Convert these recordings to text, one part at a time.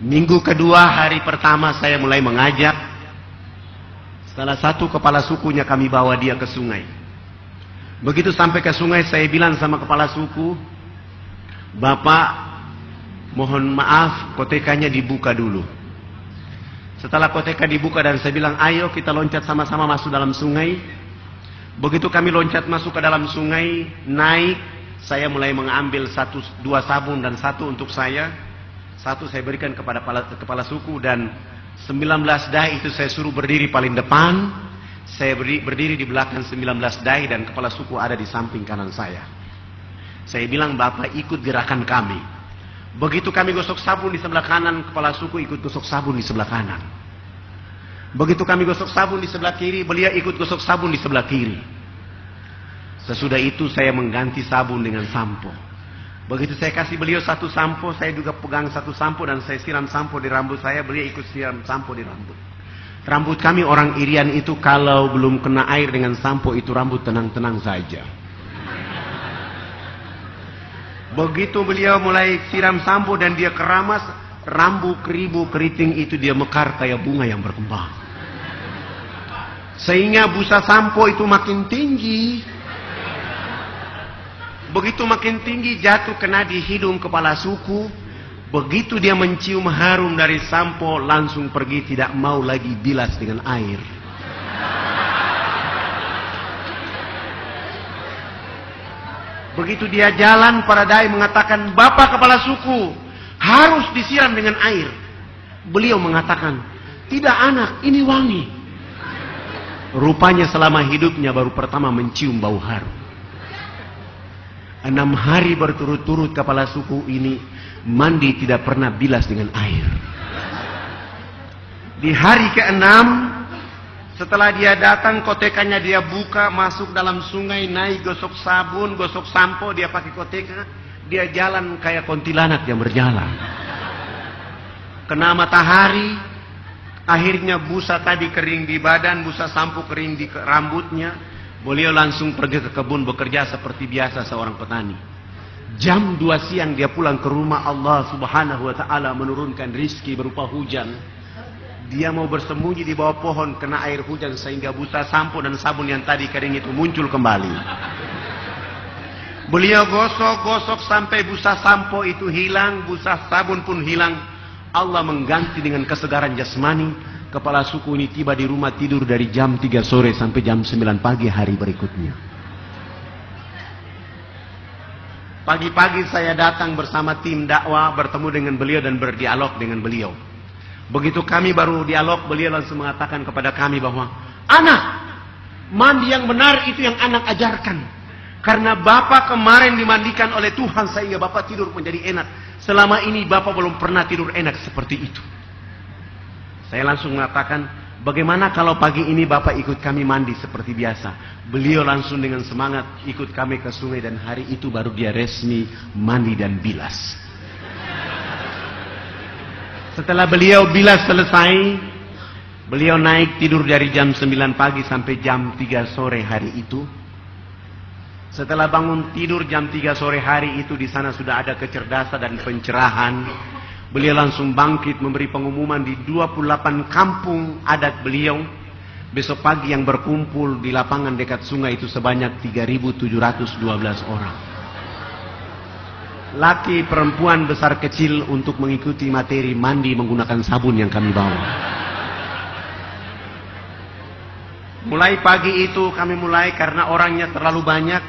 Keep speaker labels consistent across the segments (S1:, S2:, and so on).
S1: Minggu kedua, hari pertama saya mulai mengajak. Salah satu kepala sukunya kami bawa dia ke sungai. Begitu sampai ke sungai, saya bilang sama kepala suku, Bapak, mohon maaf, kotekanya dibuka dulu. Setelah koteka dibuka dan saya bilang, ayo kita loncat sama-sama masuk dalam sungai. Begitu kami loncat masuk ke dalam sungai, naik, saya mulai mengambil dua sabun dan satu untuk saya. Satu saya berikan kepada kepala suku dan 19 dai itu saya suruh berdiri paling depan. Saya berdiri di belakang 19 dai dan kepala suku ada di samping kanan saya. Saya bilang, Bapak ikut gerakan kami. Begitu kami gosok sabun di sebelah kanan, kepala suku ikut gosok sabun di sebelah kanan. Begitu kami gosok sabun di sebelah kiri, beliau ikut gosok sabun di sebelah kiri. Sesudah itu saya mengganti sabun dengan sampo. Begitu saya kasih beliau satu sampo, saya juga pegang satu sampo dan saya siram sampo di rambut saya, beliau ikut siram sampo di rambut. Rambut kami orang Irian itu kalau belum kena air dengan sampo itu rambut tenang-tenang saja. Begitu beliau mulai siram sampo dan dia keramas, rambut keribu keriting itu dia mekar kayak bunga yang berkembang. Sehingga busa sampo itu makin tinggi. Begitu makin tinggi jatuh kena di hidung kepala suku. Begitu dia mencium harum dari sampo langsung pergi, tidak mau lagi bilas dengan air. Begitu dia jalan, para dai mengatakan, Bapak kepala suku harus disiram dengan air. Beliau mengatakan, tidak anak, ini wangi. Rupanya selama hidupnya baru pertama mencium bau harum. 6 hari berturut-turut kepala suku ini mandi tidak pernah bilas dengan air. Di hari ke-6 setelah dia datang, kotekanya dia buka, masuk dalam sungai, naik gosok sabun, gosok sampo, dia pakai koteka, dia jalan kayak kuntilanak yang berjalan. Kena matahari, akhirnya busa tadi kering di badan, busa sampo kering di rambutnya. Beliau langsung pergi ke kebun bekerja seperti biasa seorang petani. Jam 2 siang dia pulang ke rumah, Allah subhanahu wa ta'ala menurunkan rizki berupa hujan. Dia mau bersembunyi di bawah pohon, kena air hujan sehingga busa sampo dan sabun yang tadi kering itu muncul kembali. Beliau gosok-gosok sampai busa sampo itu hilang, busa sabun pun hilang. Allah mengganti dengan kesegaran jasmani. Kepala suku ini tiba di rumah tidur dari jam 3 sore sampai jam 9 pagi hari berikutnya. Pagi-pagi saya datang bersama tim dakwah, bertemu dengan beliau dan berdialog dengan beliau. Begitu kami baru dialog, beliau langsung mengatakan kepada kami bahwa, anak, mandi yang benar itu yang anak ajarkan. Karena Bapak kemarin dimandikan oleh Tuhan sehingga Bapak tidur menjadi enak. Selama ini Bapak belum pernah tidur enak seperti itu. Saya langsung mengatakan, bagaimana kalau pagi ini Bapak ikut kami mandi seperti biasa? Beliau langsung dengan semangat ikut kami ke sungai dan hari itu baru dia resmi mandi dan bilas. Setelah beliau bilas selesai, beliau naik tidur dari jam 9 pagi sampai jam 3 sore hari itu. Setelah bangun tidur jam 3 sore hari itu, di sana sudah ada kecerdasan dan pencerahan. Beliau langsung bangkit memberi pengumuman di 28 kampung adat beliau. Besok pagi yang berkumpul di lapangan dekat sungai itu sebanyak 3.712 orang. Laki, perempuan, besar kecil untuk mengikuti materi mandi menggunakan sabun yang kami bawa. Mulai pagi itu kami mulai karena orangnya terlalu banyak.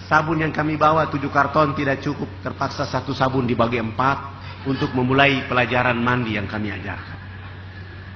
S1: Sabun yang kami bawa 7 karton tidak cukup. Terpaksa satu sabun dibagi 4. Untuk memulai pelajaran mandi yang kami ajarkan.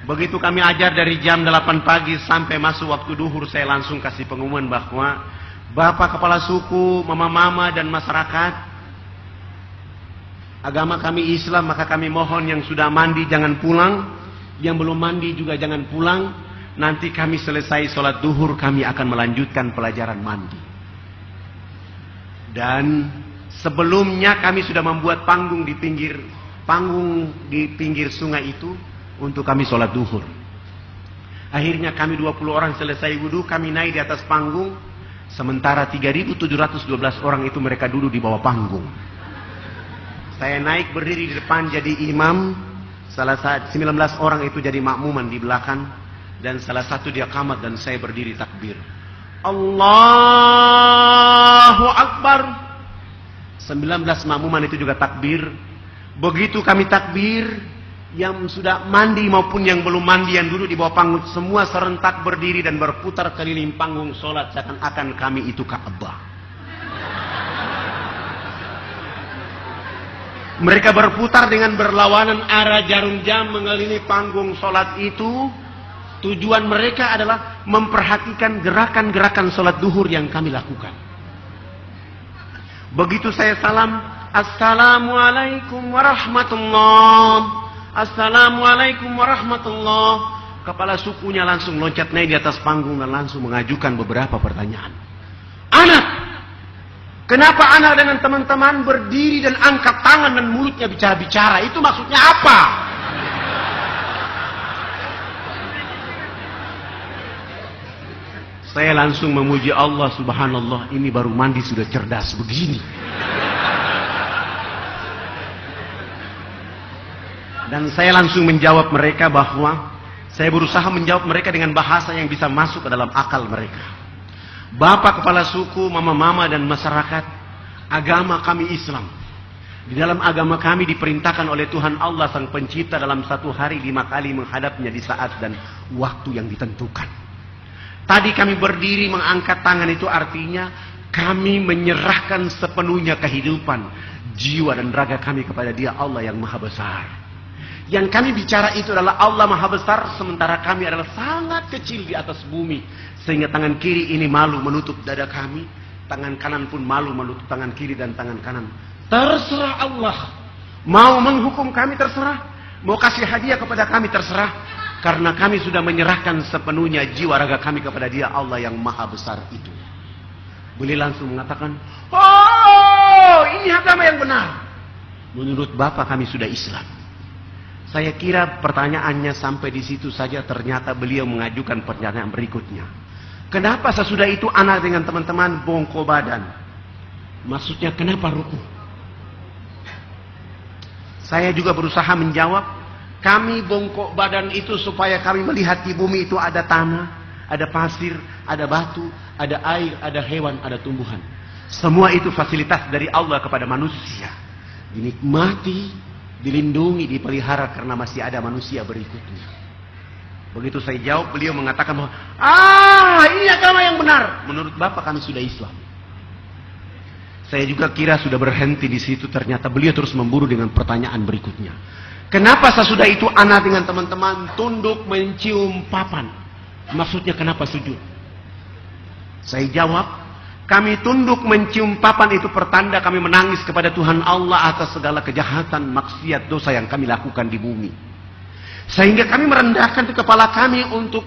S1: Begitu kami ajar dari jam 8 pagi sampai masuk waktu duhur, saya langsung kasih pengumuman bahwa Bapak kepala suku, mama-mama dan masyarakat, agama kami Islam, maka kami mohon yang sudah mandi jangan pulang, yang belum mandi juga jangan pulang. Nanti kami selesai sholat duhur, kami akan melanjutkan pelajaran mandi. Dan sebelumnya kami sudah membuat panggung di pinggir sungai itu untuk kami sholat duhur. Akhirnya kami 20 orang selesai wudhu, kami naik di atas panggung. Sementara 3.712 orang itu mereka duduk di bawah panggung. Saya naik berdiri di depan jadi imam. 19 orang itu jadi makmuman di belakang, dan salah satu dia qamat dan saya berdiri takbir. Allahu Akbar. 19 makmuman itu juga takbir. Begitu kami takbir, yang sudah mandi maupun yang belum mandi, yang duduk di bawah panggung, semua serentak berdiri dan berputar keliling panggung sholat seakan-akan kami itu Ka'bah. Mereka berputar dengan berlawanan arah jarum jam mengelilingi panggung sholat itu. Tujuan mereka adalah memperhatikan gerakan-gerakan sholat duhur yang kami lakukan. Begitu saya salam, Assalamualaikum warahmatullah. Assalamualaikum warahmatullah. Kepala sukunya langsung loncat naik di atas panggung dan langsung mengajukan beberapa pertanyaan. Anak, kenapa anak dengan teman-teman berdiri dan angkat tangan dan mulutnya bicara-bicara? Itu maksudnya apa? Saya langsung memuji Allah, subhanallah, ini baru mandi sudah cerdas begini. Dan saya langsung menjawab mereka bahwa saya berusaha menjawab mereka dengan bahasa yang bisa masuk ke dalam akal mereka. Bapak kepala suku, mama-mama dan masyarakat, agama kami Islam. Di dalam agama kami diperintahkan oleh Tuhan Allah Sang Pencipta dalam satu hari 5 kali menghadapnya di saat dan waktu yang ditentukan. Tadi kami berdiri mengangkat tangan, itu artinya kami menyerahkan sepenuhnya kehidupan, jiwa dan raga kami kepada Dia Allah yang Maha Besar. Yang kami bicara itu adalah Allah Maha Besar, sementara kami adalah sangat kecil di atas bumi. Sehingga tangan kiri ini malu menutup dada kami, tangan kanan pun malu menutup tangan kiri dan tangan kanan. Terserah Allah. Mau menghukum kami terserah, mau kasih hadiah kepada kami terserah. Karena kami sudah menyerahkan sepenuhnya jiwa raga kami kepada Dia Allah yang Maha Besar itu. Beliau langsung mengatakan, oh, ini agama yang benar. Menurut Bapak kami sudah Islam. Saya kira pertanyaannya sampai di situ saja, ternyata beliau mengajukan pertanyaan berikutnya. Kenapa sesudah itu anak dengan teman-teman bongkok badan? Maksudnya kenapa ruku? Saya juga berusaha menjawab, kami bongkok badan itu supaya kami melihat di bumi itu ada tanah, ada pasir, ada batu, ada air, ada hewan, ada tumbuhan. Semua itu fasilitas dari Allah kepada manusia. Dinikmati, dilindungi, dipelihara karena masih ada manusia berikutnya. Begitu saya jawab, beliau mengatakan bahwa, ini agama yang benar. Menurut Bapak kami sudah Islam. Saya juga kira sudah berhenti di situ, ternyata beliau terus memburu dengan pertanyaan berikutnya. Kenapa sesudah itu anak dengan teman-teman tunduk mencium papan? Maksudnya kenapa sujud? Saya jawab, kami tunduk mencium papan itu pertanda kami menangis kepada Tuhan Allah atas segala kejahatan, maksiat, dosa yang kami lakukan di bumi. Sehingga kami merendahkan kepala kami untuk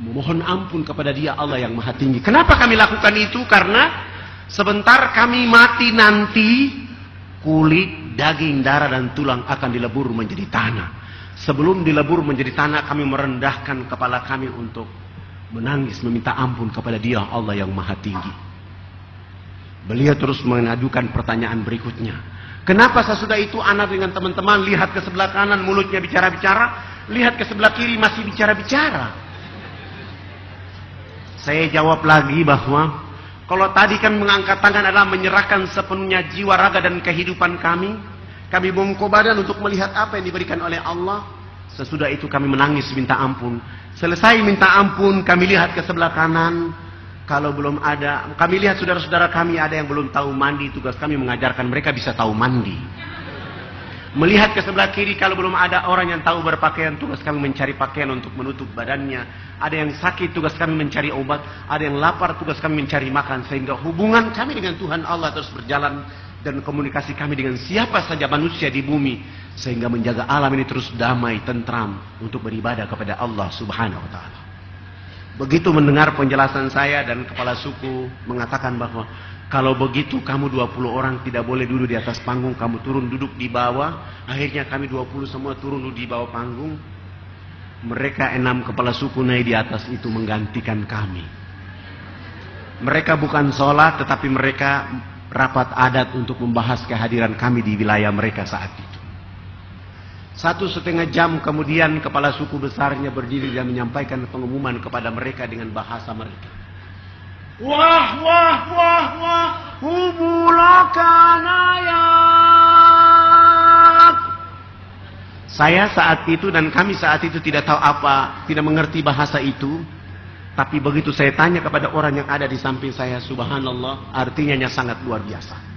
S1: memohon ampun kepada Dia Allah yang Maha Tinggi. Kenapa kami lakukan itu? Karena sebentar kami mati nanti, kulit, daging, darah dan tulang akan dilebur menjadi tanah. Sebelum dilebur menjadi tanah, kami merendahkan kepala kami untuk menangis, meminta ampun kepada Dia Allah yang Maha Tinggi. Beliau terus mengajukan pertanyaan berikutnya. Kenapa sesudah itu anak dengan teman-teman lihat ke sebelah kanan mulutnya bicara-bicara, lihat ke sebelah kiri masih bicara-bicara? Saya jawab lagi bahwa kalau tadi kan mengangkat tangan adalah menyerahkan sepenuhnya jiwa, raga dan kehidupan kami. Kami bongkok badan untuk melihat apa yang diberikan oleh Allah. Sesudah itu kami menangis minta ampun. Selesai minta ampun, kami lihat ke sebelah kanan. Kalau belum ada, kami lihat saudara-saudara kami ada yang belum tahu mandi. Tugas kami mengajarkan mereka bisa tahu mandi. Melihat ke sebelah kiri, kalau belum ada orang yang tahu berpakaian, tugas kami mencari pakaian untuk menutup badannya. Ada yang sakit, tugas kami mencari obat. Ada yang lapar, tugas kami mencari makan. Sehingga hubungan kami dengan Tuhan Allah terus berjalan. Dan komunikasi kami dengan siapa saja manusia di bumi. Sehingga menjaga alam ini terus damai, tentram. Untuk beribadah kepada Allah subhanahu wa ta'ala. Begitu mendengar penjelasan saya dan kepala suku mengatakan bahwa kalau begitu kamu 20 orang tidak boleh duduk di atas panggung, kamu turun duduk di bawah. Akhirnya kami 20 semua turun duduk di bawah panggung. Mereka 6 kepala suku naik di atas itu menggantikan kami. Mereka bukan sholat, tetapi mereka rapat adat untuk membahas kehadiran kami di wilayah mereka saat itu. 1,5 jam kemudian kepala suku besarnya berdiri dan menyampaikan pengumuman kepada mereka dengan bahasa mereka. Wah, wah, wah, wah, hubulakan ayat. Saya saat itu dan kami saat itu tidak tahu apa, tidak mengerti bahasa itu. Tapi begitu saya tanya kepada orang yang ada di samping saya, subhanallah, artinya sangat luar biasa.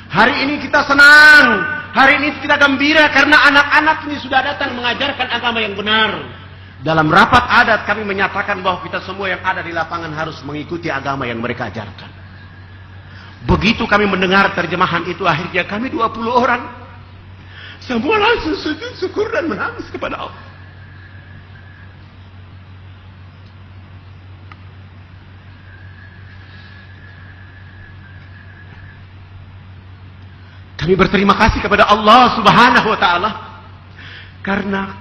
S1: Hari ini kita senang, hari ini kita gembira karena anak-anak ini sudah datang mengajarkan agama yang benar. Dalam rapat adat kami menyatakan bahwa kita semua yang ada di lapangan harus mengikuti agama yang mereka ajarkan. Begitu kami mendengar terjemahan itu, akhirnya kami 20 orang semua langsung sujud syukur dan menangis kepada Allah. Kami berterima kasih kepada Allah Subhanahu wa taala karena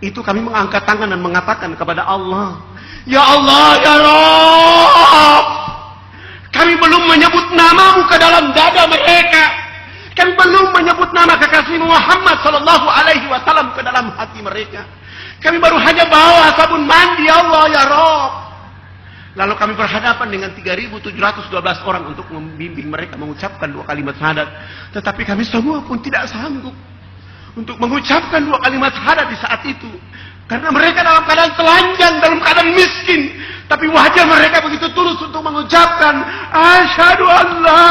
S1: itu kami mengangkat tangan dan mengatakan kepada Allah, "Ya Allah, ya Rabb, kami belum menyebut namamu ke dalam dada mereka. Kami belum menyebut nama kekasih Muhammad sallallahu alaihi wasallam ke dalam hati mereka. Kami baru hanya bawa sabun mandi, ya Allah, ya Rabb." Lalu kami berhadapan dengan 3.712 orang untuk membimbing mereka mengucapkan 2 kalimat syahadat. Tetapi kami semua pun tidak sanggup untuk mengucapkan 2 kalimat syahadat di saat itu. Karena mereka dalam keadaan telanjang, dalam keadaan miskin. Tapi wajah mereka begitu tulus untuk mengucapkan, "Asyhadu an la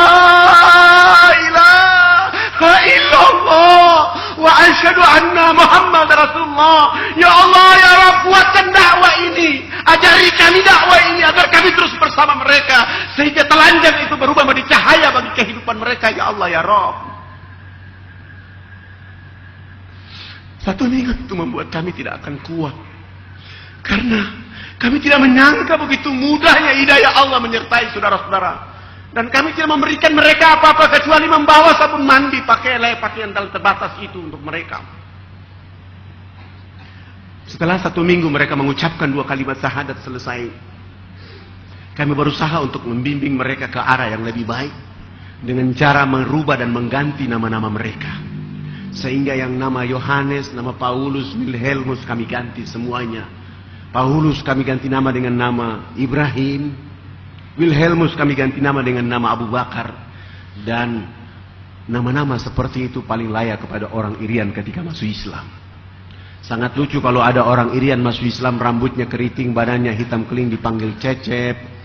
S1: ilaha illallah wa asyhadu anna Muhammad Rasulullah." Ya Allah, ya Rabb, kuatkan dakwah ini. Ajari kami dakwah ini agar kami terus bersama mereka. Sehingga telanjang itu berubah menjadi cahaya bagi kehidupan mereka. Ya Allah, ya Rabb. 1 minggu itu membuat kami tidak akan kuat. Karena kami tidak menyangka begitu mudahnya hidayah Allah menyertai saudara-saudara. Dan kami tidak memberikan mereka apa-apa kecuali membawa sabun mandi, pakaian terbatas itu untuk mereka. Setelah 1 minggu mereka mengucapkan 2 kalimat syahadat selesai. Kami berusaha untuk membimbing mereka ke arah yang lebih baik. Dengan cara merubah dan mengganti nama-nama mereka. Sehingga yang nama Yohanes, nama Paulus, Wilhelmus kami ganti semuanya. Paulus kami ganti nama dengan nama Ibrahim. Wilhelmus kami ganti nama dengan nama Abu Bakar. Dan nama-nama seperti itu paling layak kepada orang Irian ketika masuk Islam. Sangat lucu kalau ada orang Irian masuk Islam, rambutnya keriting, badannya hitam keling, dipanggil Cecep.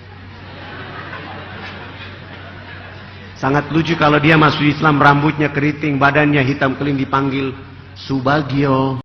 S1: Sangat lucu kalau dia masuk Islam, rambutnya keriting, badannya hitam keling, dipanggil Subagio.